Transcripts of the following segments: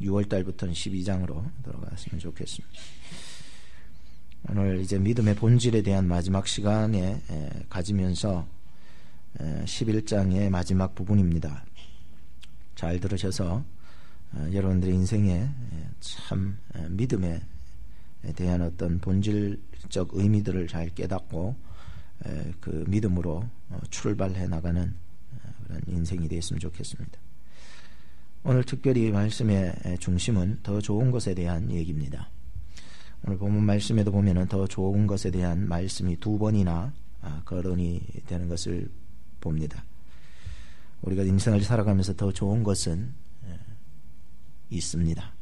6월달부터는 12장으로 들어갔으면 좋겠습니다. 오늘 이제 믿음의 본질에 대한 마지막 시간에 가지면서 11장의 마지막 부분입니다. 잘 들으셔서 여러분들의 인생에 참 믿음에 대한 어떤 본질적 의미들을 잘 깨닫고 그 믿음으로 출발해 나가는 그런 인생이 되었으면 좋겠습니다. 오늘 특별히 말씀의 중심은 더 좋은 것에 대한 얘기입니다. 오늘 본문 말씀에도 보면은 더 좋은 것에 대한 말씀이 2번이나 거론이 되는 것을 봅니다. 우리가 인생을 살아가면서 더 좋은 것은 있습니다.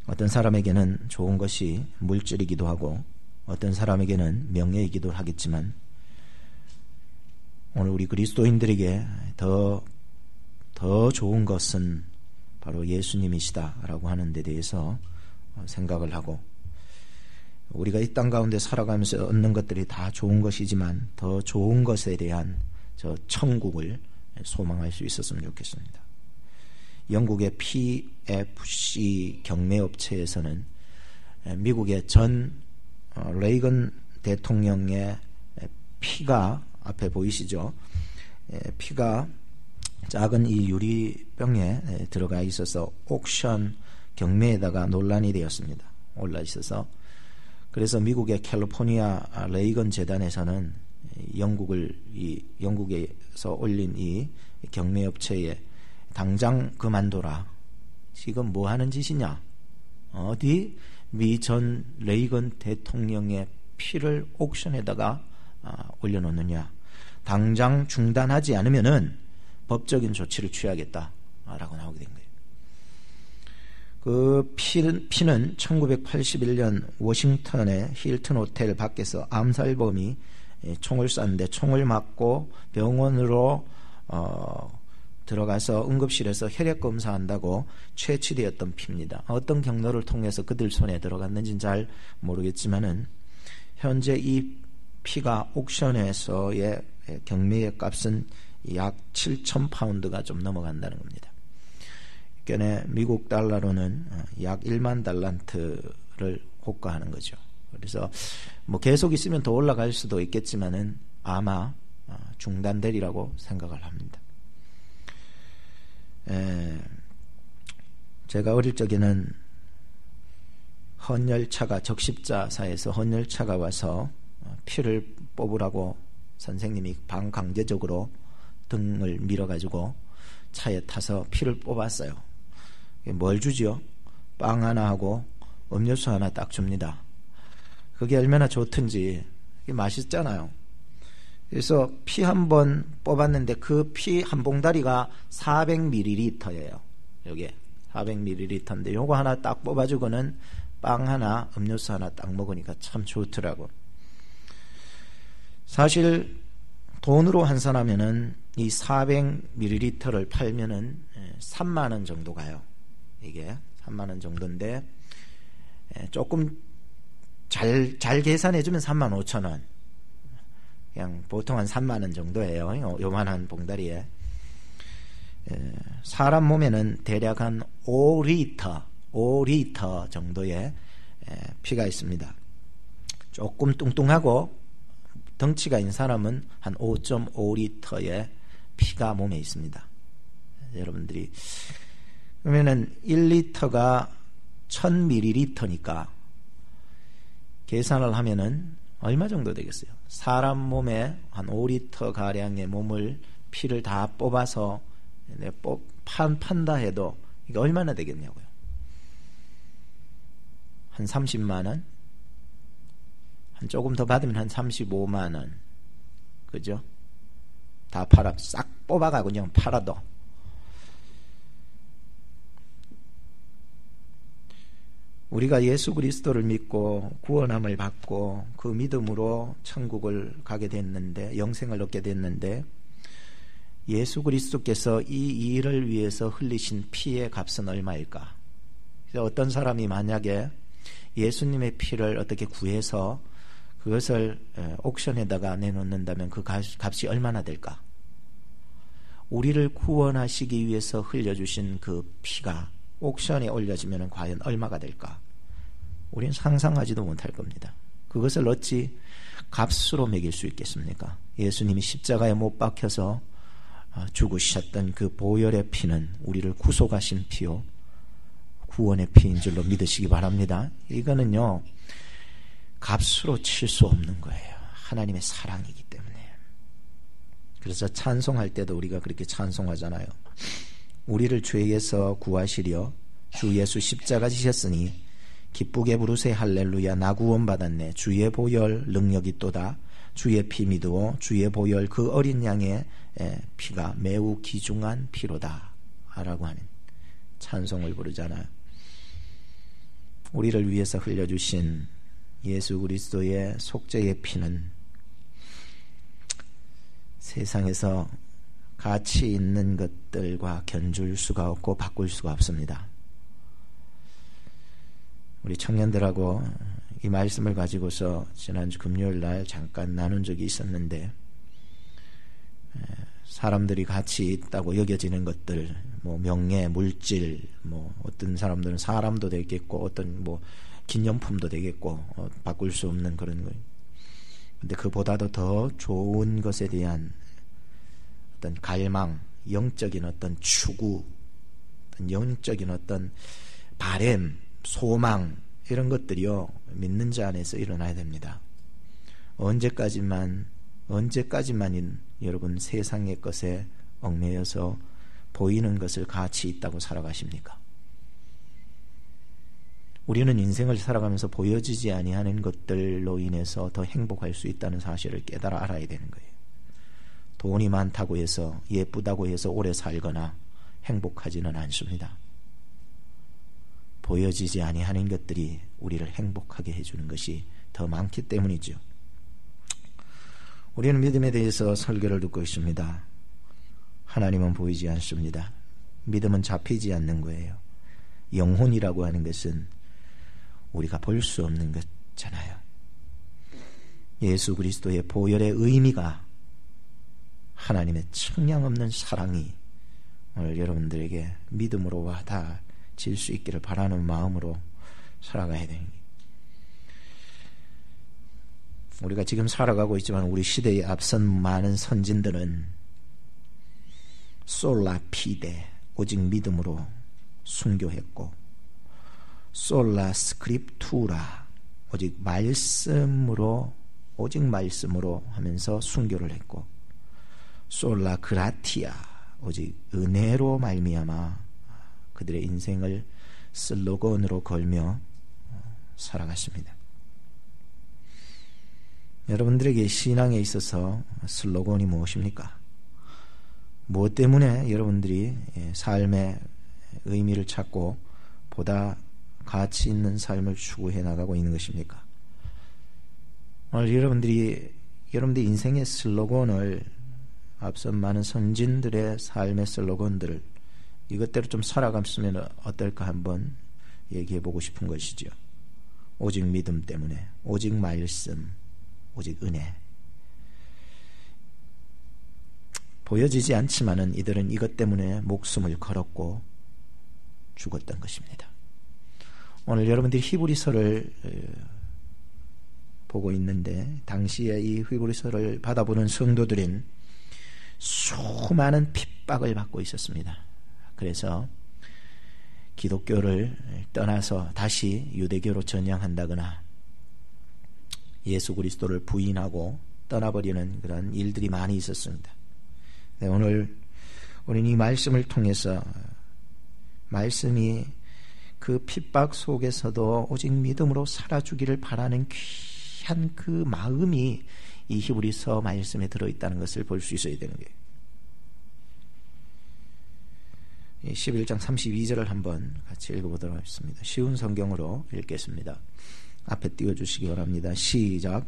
어떤 사람에게는 좋은 것이 물질이기도 하고 어떤 사람에게는 명예이기도 하겠지만 오늘 우리 그리스도인들에게 더 좋은 것은 바로 예수님이시다라고 하는 데 대해서 생각을 하고 우리가 이 땅 가운데 살아가면서 얻는 것들이 다 좋은 것이지만 더 좋은 것에 대한 저 천국을 소망할 수 있었으면 좋겠습니다. 영국의 PFC 경매업체에서는 미국의 전 레이건 대통령의 피가 앞에 보이시죠? 피가 작은 이 유리병에 들어가 있어서 옥션 경매에다가 논란이 되었습니다. 올라 있어서 그래서 미국의 캘리포니아 레이건 재단에서는 영국에서 올린 이 경매업체에 당장 그만둬라. 지금 뭐 하는 짓이냐? 어디 미 전 레이건 대통령의 피를 옥션에다가 올려놓느냐? 당장 중단하지 않으면은 법적인 조치를 취하겠다라고 나오게 된 거예요. 그 피는 1981년 워싱턴의 힐튼 호텔 밖에서 암살범이 총을 쐈는데 총을 맞고 병원으로 들어가서 응급실에서 혈액 검사한다고 채취되었던 피입니다. 어떤 경로를 통해서 그들 손에 들어갔는지는 잘 모르겠지만은 현재 이 피가 옥션에서의 경매의 값은 약 7,000파운드가 좀 넘어간다는 겁니다. 그러니까 미국 달러로는 약 1만 달란트를 호가하는 거죠. 그래서 뭐 계속 있으면 더 올라갈 수도 있겠지만은 아마 중단되리라고 생각을 합니다. 제가 어릴 적에는 헌혈차가 적십자사에서 헌혈차가 와서 피를 뽑으라고 선생님이 반강제적으로 등을 밀어가지고 차에 타서 피를 뽑았어요. 뭘 주지요? 빵 하나 하고 음료수 하나 딱 줍니다. 그게 얼마나 좋든지 맛있잖아요. 그래서 피 한 번 뽑았는데 그 피 한 봉다리가 400ml예요. 요게 400ml인데 요거 하나 딱 뽑아주고는 빵 하나 음료수 하나 딱 먹으니까 참 좋더라고. 사실 돈으로 환산하면은 이 400ml를 팔면은 3만 원 정도 가요. 이게 3만 원 정도인데 조금 잘 계산해주면 3만 5천 원. 그냥 보통 한 3만 원 정도예요. 요만한 봉다리에. 사람 몸에는 대략 한 5리터 정도의 피가 있습니다. 조금 뚱뚱하고 덩치가 있는 사람은 한 5.5리터의 피가 몸에 있습니다. 여러분들이 그러면은 1리터가 1000ml니까 계산을 하면은 얼마 정도 되겠어요? 사람 몸에 한 5리터 가량의 피를 다 뽑아서 판다 해도 이게 얼마나 되겠냐고요? 한 30만 원? 한 조금 더 받으면 한 35만 원. 그죠? 다 싹 뽑아가고 그냥 팔아도. 우리가 예수 그리스도를 믿고 구원함을 받고 그 믿음으로 천국을 가게 됐는데, 영생을 얻게 됐는데, 예수 그리스도께서 이 일을 위해서 흘리신 피의 값은 얼마일까? 어떤 사람이 만약에 예수님의 피를 어떻게 구해서 그것을 옥션에다가 내놓는다면 그 값이 얼마나 될까? 우리를 구원하시기 위해서 흘려주신 그 피가 옥션에 올려지면 과연 얼마가 될까? 우리는 상상하지도 못할 겁니다. 그것을 어찌 값으로 매길 수 있겠습니까? 예수님이 십자가에 못 박혀서 죽으셨던 그 보혈의 피는 우리를 구속하신 피요, 구원의 피인 줄로 믿으시기 바랍니다. 이거는요, 값으로 칠 수 없는 거예요. 하나님의 사랑이기 때문에. 그래서 찬송할 때도 우리가 그렇게 찬송하잖아요. 우리를 죄에서 구하시려 주 예수 십자가 지셨으니 기쁘게 부르세 할렐루야. 나 구원 받았네. 주의 보혈 능력이 있도다. 주의 피 믿으오. 주의 보혈 그 어린 양의 피가 매우 귀중한 피로다 라고 하는 찬송을 부르잖아요. 우리를 위해서 흘려주신 예수 그리스도의 속죄의 피는 세상에서 가치 있는 것들과 견줄 수가 없고 바꿀 수가 없습니다. 우리 청년들하고 이 말씀을 가지고서 지난주 금요일 날 잠깐 나눈 적이 있었는데, 사람들이 가치 있다고 여겨지는 것들, 뭐 명예, 물질, 뭐 어떤 사람들은 사람도 되겠고 어떤 뭐 기념품도 되겠고 바꿀 수 없는 그런 거예요. 근데 그보다도 더 좋은 것에 대한 어떤 갈망, 영적인 어떤 추구, 어떤 영적인 어떤 바램, 소망, 이런 것들이요, 믿는 자 안에서 일어나야 됩니다. 언제까지만인 여러분 세상의 것에 얽매여서 보이는 것을 가치 있다고 살아가십니까? 우리는 인생을 살아가면서 보여지지 아니하는 것들로 인해서 더 행복할 수 있다는 사실을 깨달아 알아야 되는 거예요. 돈이 많다고 해서, 예쁘다고 해서 오래 살거나 행복하지는 않습니다. 보여지지 아니하는 것들이 우리를 행복하게 해주는 것이 더 많기 때문이죠. 우리는 믿음에 대해서 설교를 듣고 있습니다. 하나님은 보이지 않습니다. 믿음은 잡히지 않는 거예요. 영혼이라고 하는 것은 우리가 볼 수 없는 것잖아요. 예수 그리스도의 보혈의 의미가 하나님의 측량없는 사랑이 오늘 여러분들에게 믿음으로 와닿을 수 있기를 바라는 마음으로 살아가야 되는 거예요. 우리가 지금 살아가고 있지만 우리 시대에 앞선 많은 선진들은 솔라 피데, 오직 믿음으로 순교했고, 솔라 스크립투라, 오직 말씀으로 하면서 순교를 했고, 솔라 그라티아, 오직 은혜로 말미암아 그들의 인생을 슬로건으로 걸며 살아갔습니다. 여러분들에게 신앙에 있어서 슬로건이 무엇입니까? 무엇 때문에 여러분들이 삶의 의미를 찾고 보다 가치 있는 삶을 추구해 나가고 있는 것입니까? 오늘 여러분들의 인생의 슬로건을, 앞선 많은 선진들의 삶의 슬로건들을 이것대로 좀 살아갔으면 어떨까 한번 얘기해 보고 싶은 것이죠. 오직 믿음 때문에, 오직 말씀, 오직 은혜. 보여지지 않지만은 이들은 이것 때문에 목숨을 걸었고 죽었던 것입니다. 오늘 여러분들이 히브리서를 보고 있는데, 당시에 이 히브리서를 받아보는 성도들은 수많은 핍박을 받고 있었습니다. 그래서 기독교를 떠나서 다시 유대교로 전향한다거나 예수 그리스도를 부인하고 떠나버리는 그런 일들이 많이 있었습니다. 네, 오늘 우리는 이 말씀을 통해서, 말씀이 그 핍박 속에서도 오직 믿음으로 살아주기를 바라는 귀한 그 마음이 이 히브리서 말씀에 들어있다는 것을 볼 수 있어야 되는 거예요. 11장 32절을 한번 같이 읽어보도록 하겠습니다. 쉬운 성경으로 읽겠습니다. 앞에 띄워주시기 바랍니다. 시작.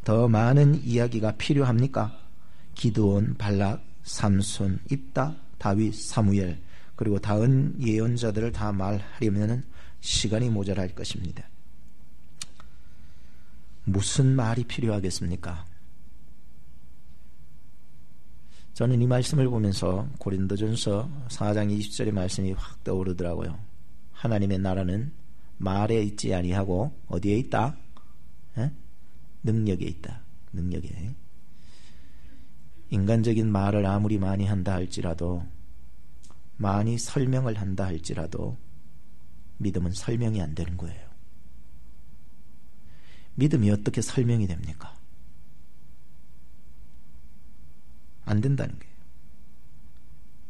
더 많은 이야기가 필요합니까? 기드온, 발락, 삼손, 입다, 다윗, 사무엘, 그리고 다른 예언자들을 다 말하려면 시간이 모자랄 것입니다. 무슨 말이 필요하겠습니까? 저는 이 말씀을 보면서 고린도전서 4장 20절의 말씀이 확 떠오르더라고요. 하나님의 나라는 말에 있지 아니하고 어디에 있다? 능력에 있다. 능력에. 인간적인 말을 아무리 많이 한다 할지라도, 많이 설명을 한다 할지라도 믿음은 설명이 안 되는 거예요. 믿음이 어떻게 설명이 됩니까? 안 된다는 거예요.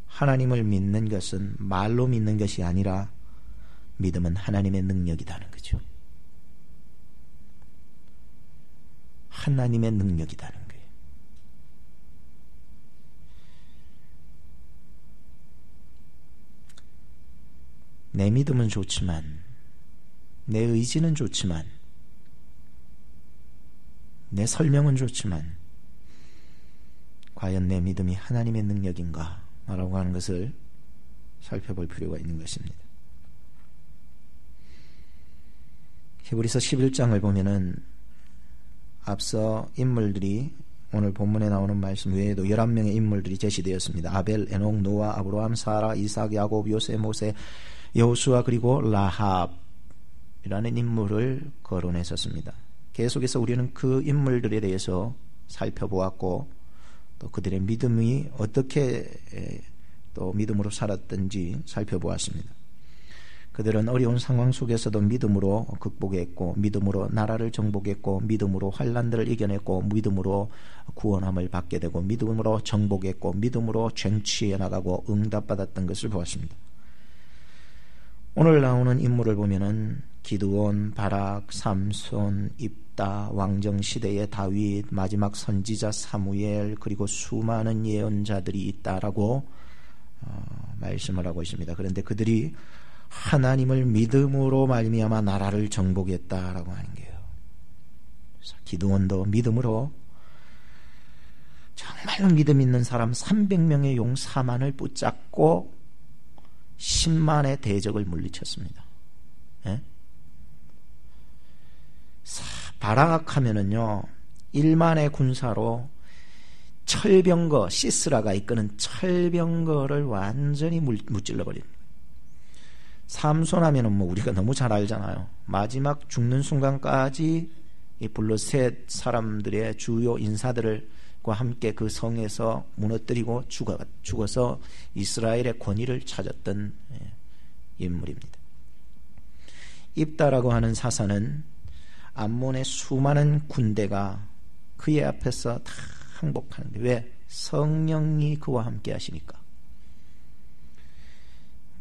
하나님을 믿는 것은 말로 믿는 것이 아니라 믿음은 하나님의 능력이라는 거죠. 하나님의 능력이라는 거예요. 내 믿음은 좋지만, 내 의지는 좋지만, 내 설명은 좋지만 과연 내 믿음이 하나님의 능력인가? 라고 하는 것을 살펴볼 필요가 있는 것입니다. 히브리서 11장을 보면은 앞서 인물들이 오늘 본문에 나오는 말씀 외에도 11명의 인물들이 제시되었습니다. 아벨, 에녹, 노아, 아브라함, 사라, 이삭, 야곱, 요새, 모세, 여호수아 그리고 라합이라는 인물을 거론했었습니다. 계속해서 우리는 그 인물들에 대해서 살펴보았고 또 그들의 믿음이 어떻게 또 믿음으로 살았던지 살펴보았습니다. 그들은 어려운 상황 속에서도 믿음으로 극복했고, 믿음으로 나라를 정복했고, 믿음으로 환난들을 이겨냈고, 믿음으로 구원함을 받게 되고, 믿음으로 정복했고, 믿음으로 쟁취해 나가고 응답받았던 것을 보았습니다. 오늘 나오는 인물을 보면은 기드온, 바락, 삼손, 입다, 왕정시대의 다윗, 마지막 선지자 사무엘, 그리고 수많은 예언자들이 있다라고 말씀을 하고 있습니다. 그런데 그들이 하나님을 믿음으로 말미암아 나라를 정복했다라고 하는 거예요. 기드온도 믿음으로 정말로 믿음 있는 사람 300명의 용 4만을 붙잡고 10만의 대적을 물리쳤습니다. 예? 바락하면은요 1만의 군사로 철병거 시스라가 이끄는 철병거를 완전히 무찔러 버립니다. 삼손하면은 뭐 우리가 너무 잘 알잖아요. 마지막 죽는 순간까지 이 블레셋 사람들의 주요 인사들과 함께 그 성에서 무너뜨리고 죽어서 이스라엘의 권위를 찾았던 인물입니다. 입다라고 하는 사사는 암몬의 수많은 군대가 그의 앞에서 다 항복하는데, 왜? 성령이 그와 함께 하시니까.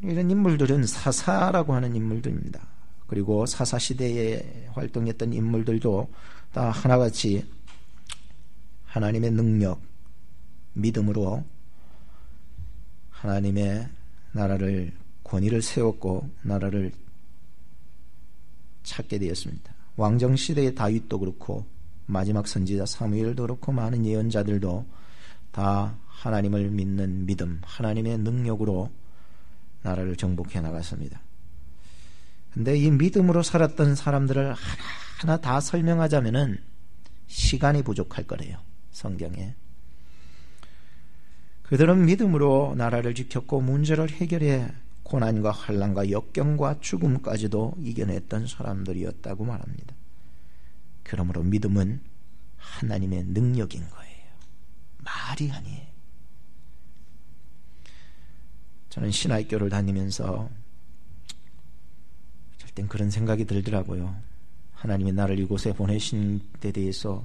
이런 인물들은 사사라고 하는 인물들입니다. 그리고 사사 시대에 활동했던 인물들도 다 하나같이 하나님의 능력, 믿음으로 하나님의 나라를, 권위를 세웠고 나라를 찾게 되었습니다. 왕정시대의 다윗도 그렇고 마지막 선지자 사무엘도 그렇고 많은 예언자들도 다 하나님을 믿는 믿음, 하나님의 능력으로 나라를 정복해 나갔습니다. 근데 이 믿음으로 살았던 사람들을 하나하나 다 설명하자면은 시간이 부족할 거래요. 성경에. 그들은 믿음으로 나라를 지켰고 문제를 해결해 고난과 환난과 역경과 죽음까지도 이겨냈던 사람들이었다고 말합니다. 그러므로 믿음은 하나님의 능력인 거예요. 말이 아니에요. 저는 신학교를 다니면서 절대 그런 생각이 들더라고요. 하나님이 나를 이곳에 보내신 데 대해서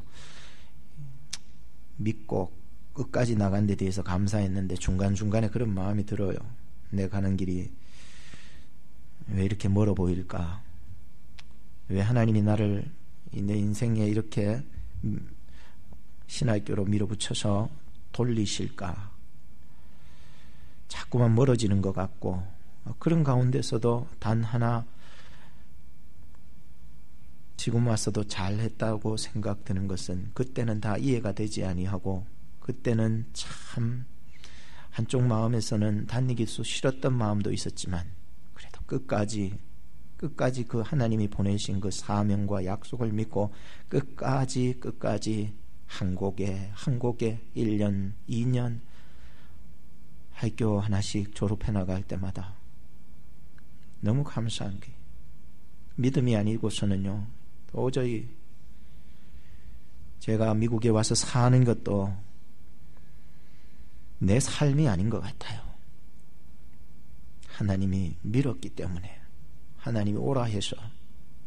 믿고 끝까지 나간 데 대해서 감사했는데 중간중간에 그런 마음이 들어요. 내 가는 길이 왜 이렇게 멀어 보일까? 왜 하나님이 나를 내 인생에 이렇게 신학교로 밀어붙여서 돌리실까? 자꾸만 멀어지는 것 같고, 그런 가운데서도 단 하나 지금 와서도 잘했다고 생각되는 것은, 그때는 다 이해가 되지 아니하고 그때는 참 한쪽 마음에서는 다니기 싫었던 마음도 있었지만 그래도 끝까지 그 하나님이 보내신 그 사명과 약속을 믿고 끝까지 한 곡에 1년 2년 학교 하나씩 졸업해 나갈 때마다 너무 감사한 게 믿음이 아니고서는요 도저히 제가 미국에 와서 사는 것도 내 삶이 아닌 것 같아요. 하나님이 밀었기 때문에 하나님이 오라 해서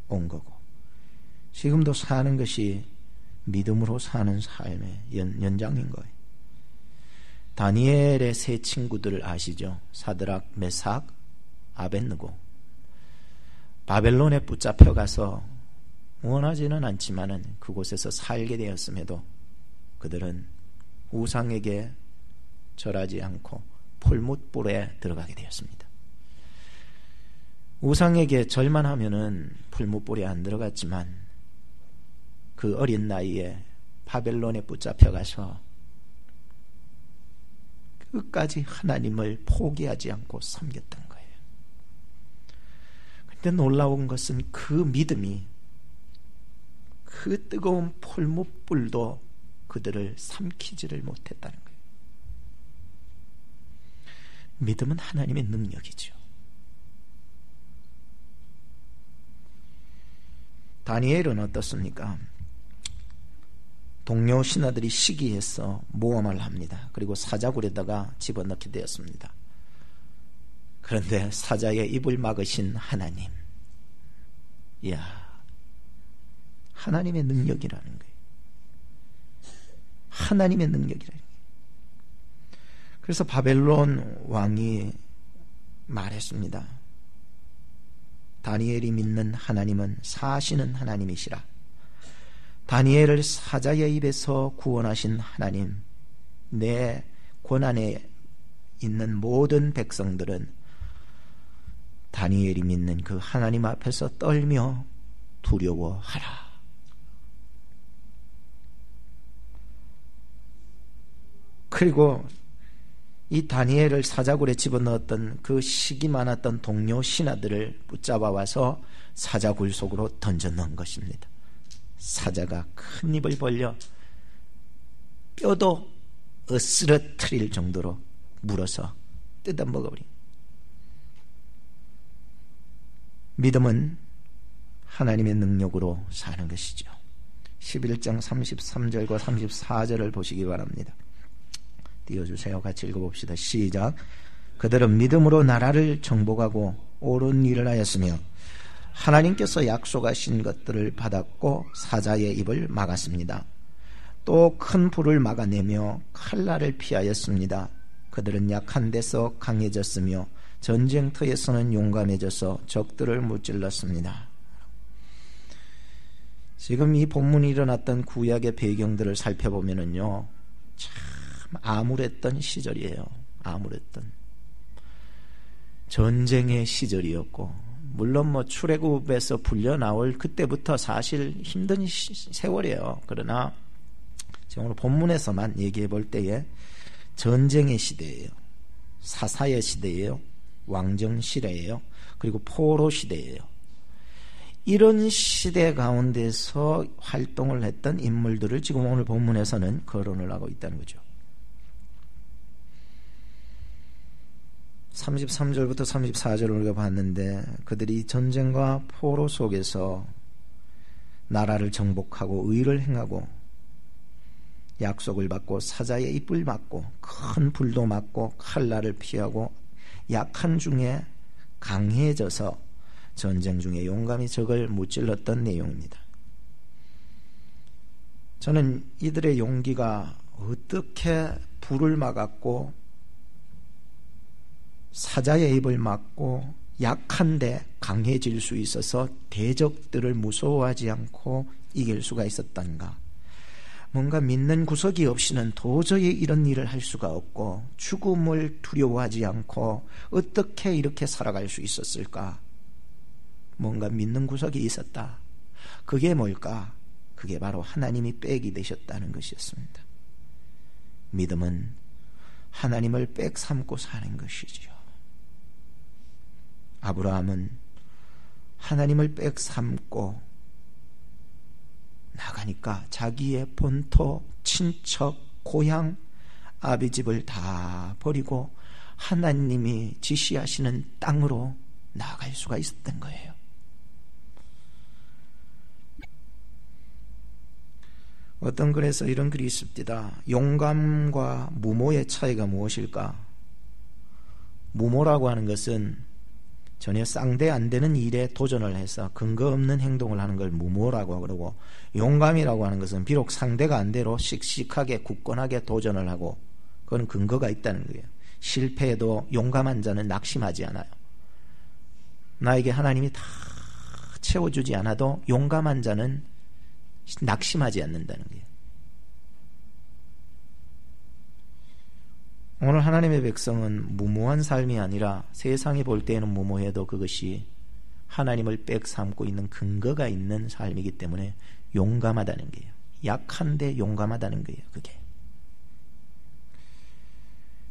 온 거고 지금도 사는 것이 믿음으로 사는 삶의 연장인 거예요. 다니엘의 세 친구들을 아시죠? 사드락, 메삭, 아벳느고. 바벨론에 붙잡혀가서 원하지는 않지만은 그곳에서 살게 되었음에도 그들은 우상에게 절하지 않고 풀무불에 들어가게 되었습니다. 우상에게 절만 하면은 풀무불에 안 들어갔지만 그 어린 나이에 바벨론에 붙잡혀가서 끝까지 하나님을 포기하지 않고 섬겼던 거예요. 그런데 놀라운 것은 그 믿음이 그 뜨거운 풀무불도 그들을 삼키지를 못했다는 거예요. 믿음은 하나님의 능력이죠. 다니엘은 어떻습니까? 동료 신하들이 시기해서 모험을 합니다. 그리고 사자굴에다가 집어넣게 되었습니다. 그런데 사자의 입을 막으신 하나님, 이야, 하나님의 능력이라는 거예요. 하나님의 능력이라는 거예요. 그래서 바벨론 왕이 말했습니다. 다니엘이 믿는 하나님은 사시는 하나님이시라. 다니엘을 사자의 입에서 구원하신 하나님, 내 권한에 있는 모든 백성들은 다니엘이 믿는 그 하나님 앞에서 떨며 두려워하라. 그리고 이 다니엘을 사자굴에 집어넣었던 그 식이 많았던 동료 신하들을 붙잡아 와서 사자굴 속으로 던져 넣은 것입니다. 사자가 큰 입을 벌려 뼈도 으스러뜨릴 정도로 물어서 뜯어 먹어버린. 믿음은 하나님의 능력으로 사는 것이죠. 11장 33절과 34절을 보시기 바랍니다. 띄워주세요. 같이 읽어봅시다. 시작. 그들은 믿음으로 나라를 정복하고 옳은 일을 하였으며 하나님께서 약속하신 것들을 받았고 사자의 입을 막았습니다. 또 큰 불을 막아내며 칼날을 피하였습니다. 그들은 약한 데서 강해졌으며 전쟁터에서는 용감해져서 적들을 무찔렀습니다. 지금 이 본문이 일어났던 구약의 배경들을 살펴보면은요, 참 암울했던 시절이에요. 암울했던 전쟁의 시절이었고, 물론 출애굽에서 풀려 나올 그때부터 사실 힘든 세월이에요. 그러나 지금 오늘 본문에서만 얘기해 볼 때에 전쟁의 시대예요. 사사의 시대예요. 왕정 시대예요. 그리고 포로 시대예요. 이런 시대 가운데서 활동을 했던 인물들을 지금 오늘 본문에서는 거론을 하고 있다는 거죠. 33절부터 34절을 우리가 봤는데 그들이 전쟁과 포로 속에서 나라를 정복하고 의를 행하고 약속을 받고 사자의 입을 막고 큰 불도 막고 칼날을 피하고 약한 중에 강해져서 전쟁 중에 용감히 적을 무찔렀던 내용입니다. 저는 이들의 용기가 어떻게 불을 막았고 사자의 입을 막고 약한데 강해질 수 있어서 대적들을 무서워하지 않고 이길 수가 있었던가. 뭔가 믿는 구석이 없이는 도저히 이런 일을 할 수가 없고 죽음을 두려워하지 않고 어떻게 이렇게 살아갈 수 있었을까. 뭔가 믿는 구석이 있었다. 그게 뭘까? 그게 바로 하나님이 백이 되셨다는 것이었습니다. 믿음은 하나님을 백 삼고 사는 것이지요. 아브라함은 하나님을 백 삼고 나가니까 자기의 본토, 친척, 고향, 아비 집을 다 버리고 하나님이 지시하시는 땅으로 나아갈 수가 있었던 거예요. 어떤 글에서 이런 글이 있습니다. 용감과 무모의 차이가 무엇일까? 무모라고 하는 것은 전혀 쌍대 안 되는 일에 도전을 해서 근거 없는 행동을 하는 걸 무모라고 그러고, 용감이라고 하는 것은 비록 상대가 안 되로 씩씩하게 굳건하게 도전을 하고 그건 근거가 있다는 거예요. 실패해도 용감한 자는 낙심하지 않아요. 나에게 하나님이 다 채워주지 않아도 용감한 자는 낙심하지 않는다는 거예요. 오늘 하나님의 백성은 무모한 삶이 아니라 세상이 볼 때에는 무모해도 그것이 하나님을 빽삼고 있는 근거가 있는 삶이기 때문에 용감하다는 거예요. 약한데 용감하다는 거예요. 그게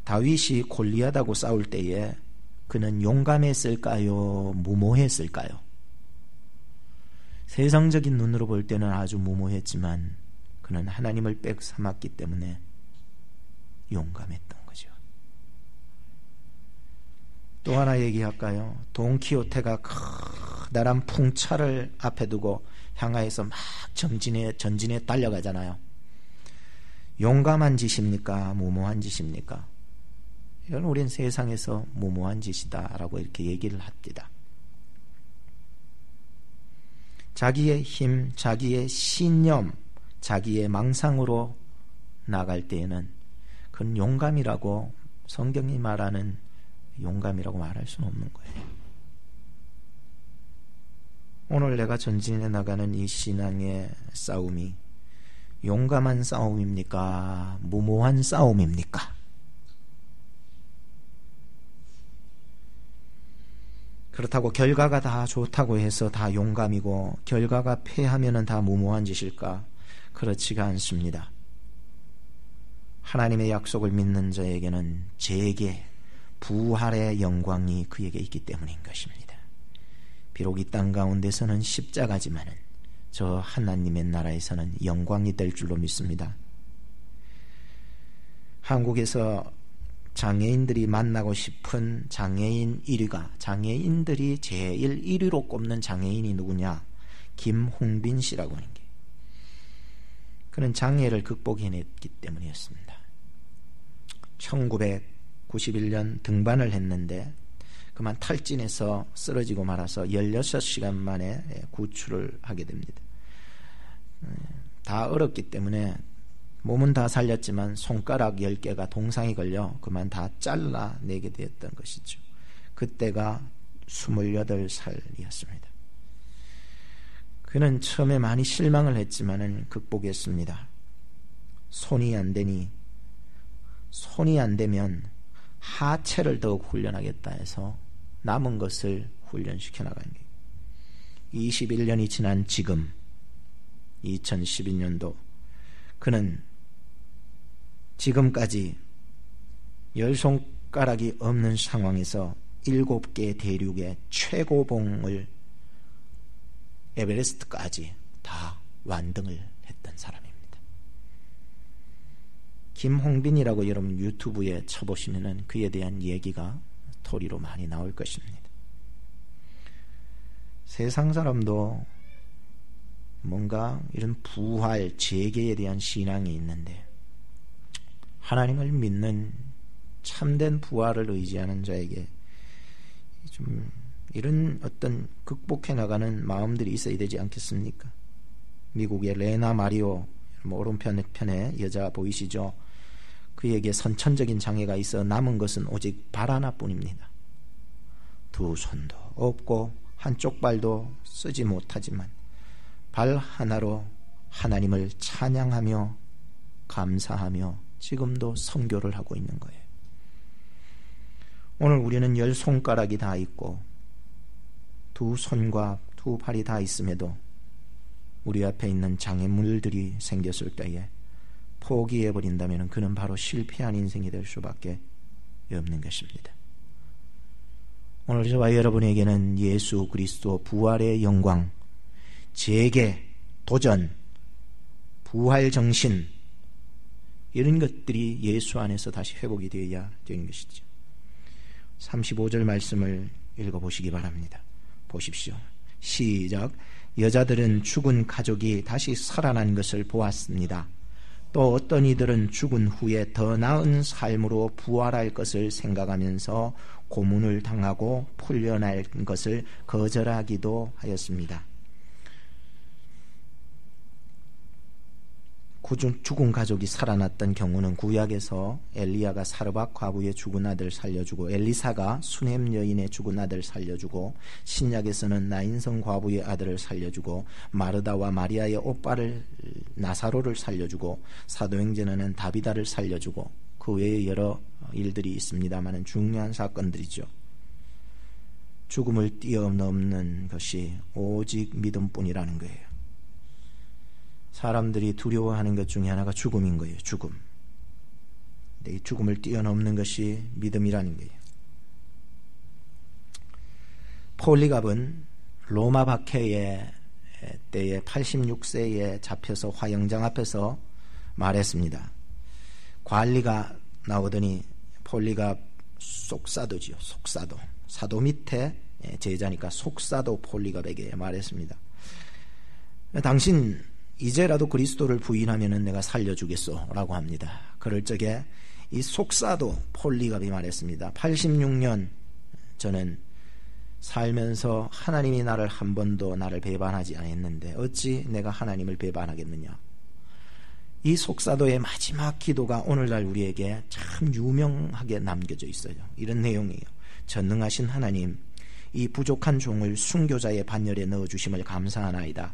다윗이 골리앗하고 싸울 때에 그는 용감했을까요? 무모했을까요? 세상적인 눈으로 볼 때는 아주 무모했지만 그는 하나님을 빽삼았기 때문에 용감했던 거죠. 또 하나 얘기할까요? 돈키호테가 커다란 풍차를 앞에 두고 향하여서 막 전진에 달려가잖아요. 용감한 짓입니까? 무모한 짓입니까? 이건 우린 세상에서 무모한 짓이다라고 이렇게 얘기를 합니다. 자기의 힘, 자기의 신념, 자기의 망상으로 나갈 때에는 그건 용감이라고, 성경이 말하는 용감이라고 말할 수는 없는 거예요. 오늘 내가 전진해 나가는 이 신앙의 싸움이 용감한 싸움입니까? 무모한 싸움입니까? 그렇다고 결과가 다 좋다고 해서 다 용감이고 결과가 패하면은 다 무모한 짓일까? 그렇지가 않습니다. 하나님의 약속을 믿는 자에게는 재계, 부활의 영광이 그에게 있기 때문인 것입니다. 비록 이 땅 가운데서는 십자가지만은 저 하나님의 나라에서는 영광이 될 줄로 믿습니다. 한국에서 장애인들이 만나고 싶은 장애인 1위가, 장애인들이 제일 1위로 꼽는 장애인이 누구냐? 김홍빈 씨라고 하는 게, 그는 장애를 극복해냈기 때문이었습니다. 1991년 등반을 했는데 그만 탈진해서 쓰러지고 말아서 16시간 만에 구출을 하게 됩니다. 다 얼었기 때문에 몸은 다 살렸지만 손가락 10개가 동상이 걸려 그만 다 잘라내게 되었던 것이죠. 그때가 28살이었습니다. 그는 처음에 많이 실망을 했지만은 극복했습니다. 손이 안 되면 하체를 더욱 훈련하겠다 해서 남은 것을 훈련시켜 나간 거예요. 21년이 지난 지금 2012년도 그는 지금까지 10손가락이 없는 상황에서 7개 대륙의 최고봉을 에베레스트까지 다 완등을 했던 사람입니다. 김홍빈이라고 여러분 유튜브에 쳐보시면 그에 대한 얘기가 토리로 많이 나올 것입니다. 세상 사람도 뭔가 이런 부활, 재계에 대한 신앙이 있는데 하나님을 믿는 참된 부활을 의지하는 자에게 좀 이런 어떤 극복해 나가는 마음들이 있어야 되지 않겠습니까? 미국의 레나 마리오, 오른편에 여자 보이시죠? 그에게 선천적인 장애가 있어 남은 것은 오직 발 하나뿐입니다. 두 손도 없고 한쪽 발도 쓰지 못하지만 발 하나로 하나님을 찬양하며 감사하며 지금도 선교를 하고 있는 거예요. 오늘 우리는 10손가락이 다 있고 두 손과 두 팔이 다 있음에도 우리 앞에 있는 장애물들이 생겼을 때에 포기해버린다면 그는 바로 실패한 인생이 될 수밖에 없는 것입니다. 오늘 저와 여러분에게는 예수 그리스도 부활의 영광, 재계, 도전, 부활 정신, 이런 것들이 예수 안에서 다시 회복이 되어야 되는 것이죠. 35절 말씀을 읽어보시기 바랍니다. 보십시오. 시작. 여자들은 죽은 가족이 다시 살아난 것을 보았습니다. 또 어떤 이들은 죽은 후에 더 나은 삶으로 부활할 것을 생각하면서 고문을 당하고 풀려날 것을 거절하기도 하였습니다. 죽은 가족이 살아났던 경우는 구약에서 엘리야가 사르밧 과부의 죽은 아들 살려주고 엘리사가 수넴 여인의 죽은 아들 살려주고 신약에서는 나인성 과부의 아들을 살려주고 마르다와 마리아의 오빠를 나사로를 살려주고 사도행전에는 다비다를 살려주고 그 외에 여러 일들이 있습니다만 중요한 사건들이죠. 죽음을 뛰어넘는 것이 오직 믿음뿐이라는 거예요. 사람들이 두려워하는 것 중에 하나가 죽음인 거예요. 죽음. 근데 이 죽음을 뛰어넘는 것이 믿음이라는 거예요. 폴리갑은 로마 박해의 때에 86세에 잡혀서 화영장 앞에서 말했습니다. 관리가 나오더니 폴리갑 속사도지요. 속사도. 사도 밑에 제자니까 속사도 폴리갑에게 말했습니다. 당신 이제라도 그리스도를 부인하면 내가 살려주겠소 라고 합니다. 그럴 적에 이 속사도 폴리갑이 말했습니다. 86년 저는 살면서 하나님이 나를 한 번도 나를 배반하지 않았는데 어찌 내가 하나님을 배반하겠느냐. 이 속사도의 마지막 기도가 오늘날 우리에게 참 유명하게 남겨져 있어요. 이런 내용이에요. 전능하신 하나님, 이 부족한 종을 순교자의 반열에 넣어주심을 감사하나이다.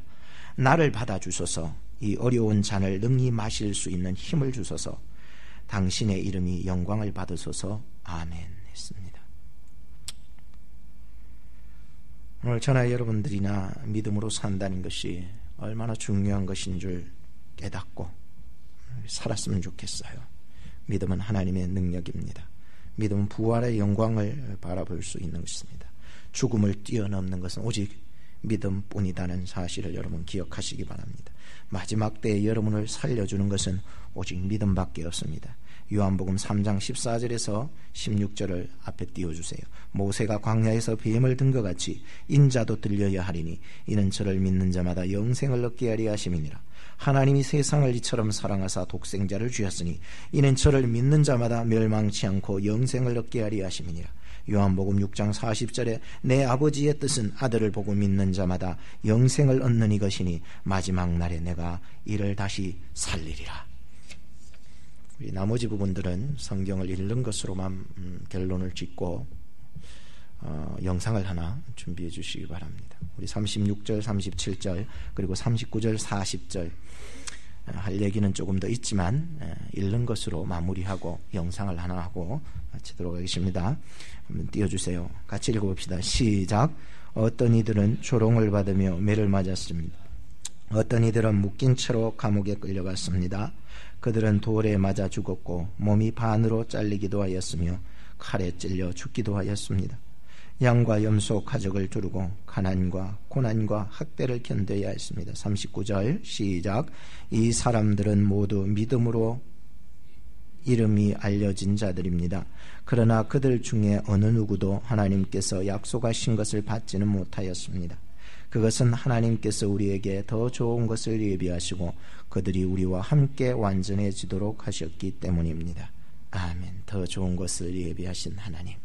나를 받아주소서. 이 어려운 잔을 능히 마실 수 있는 힘을 주소서. 당신의 이름이 영광을 받으소서. 아멘 했습니다. 오늘 저나 여러분들이나 믿음으로 산다는 것이 얼마나 중요한 것인 줄 깨닫고 살았으면 좋겠어요. 믿음은 하나님의 능력입니다. 믿음은 부활의 영광을 바라볼 수 있는 것입니다. 죽음을 뛰어넘는 것은 오직 믿음뿐이라는 사실을 여러분 기억하시기 바랍니다. 마지막 때에 여러분을 살려주는 것은 오직 믿음밖에 없습니다. 요한복음 3장 14절에서 16절을 앞에 띄워주세요. 모세가 광야에서 뱀을 든 것 같이 인자도 들려야 하리니 이는 저를 믿는 자마다 영생을 얻게 하리 하심이니라. 하나님이 세상을 이처럼 사랑하사 독생자를 주셨으니 이는 저를 믿는 자마다 멸망치 않고 영생을 얻게 하리 하심이니라. 요한복음 6장 40절에 내 아버지의 뜻은 아들을 보고 믿는 자마다 영생을 얻는 이것이니 마지막 날에 내가 이를 다시 살리리라. 우리 나머지 부분들은 성경을 읽는 것으로만 결론을 짓고 영상을 하나 준비해 주시기 바랍니다. 우리 36절 37절 그리고 39절 40절 할 얘기는 조금 더 있지만 읽는 것으로 마무리하고 영상을 하나 하고 마치도록 하겠습니다. 한번 띄워주세요. 같이 읽어봅시다. 시작. 어떤 이들은 조롱을 받으며 매를 맞았습니다. 어떤 이들은 묶인 채로 감옥에 끌려갔습니다. 그들은 돌에 맞아 죽었고 몸이 반으로 잘리기도 하였으며 칼에 찔려 죽기도 하였습니다. 양과 염소 가족을 두르고 가난과 고난과 학대를 견뎌야 했습니다. 39절 시작. 이 사람들은 모두 믿음으로 이름이 알려진 자들입니다. 그러나 그들 중에 어느 누구도 하나님께서 약속하신 것을 받지는 못하였습니다. 그것은 하나님께서 우리에게 더 좋은 것을 예비하시고 그들이 우리와 함께 완전해지도록 하셨기 때문입니다. 아멘. 더 좋은 것을 예비하신 하나님.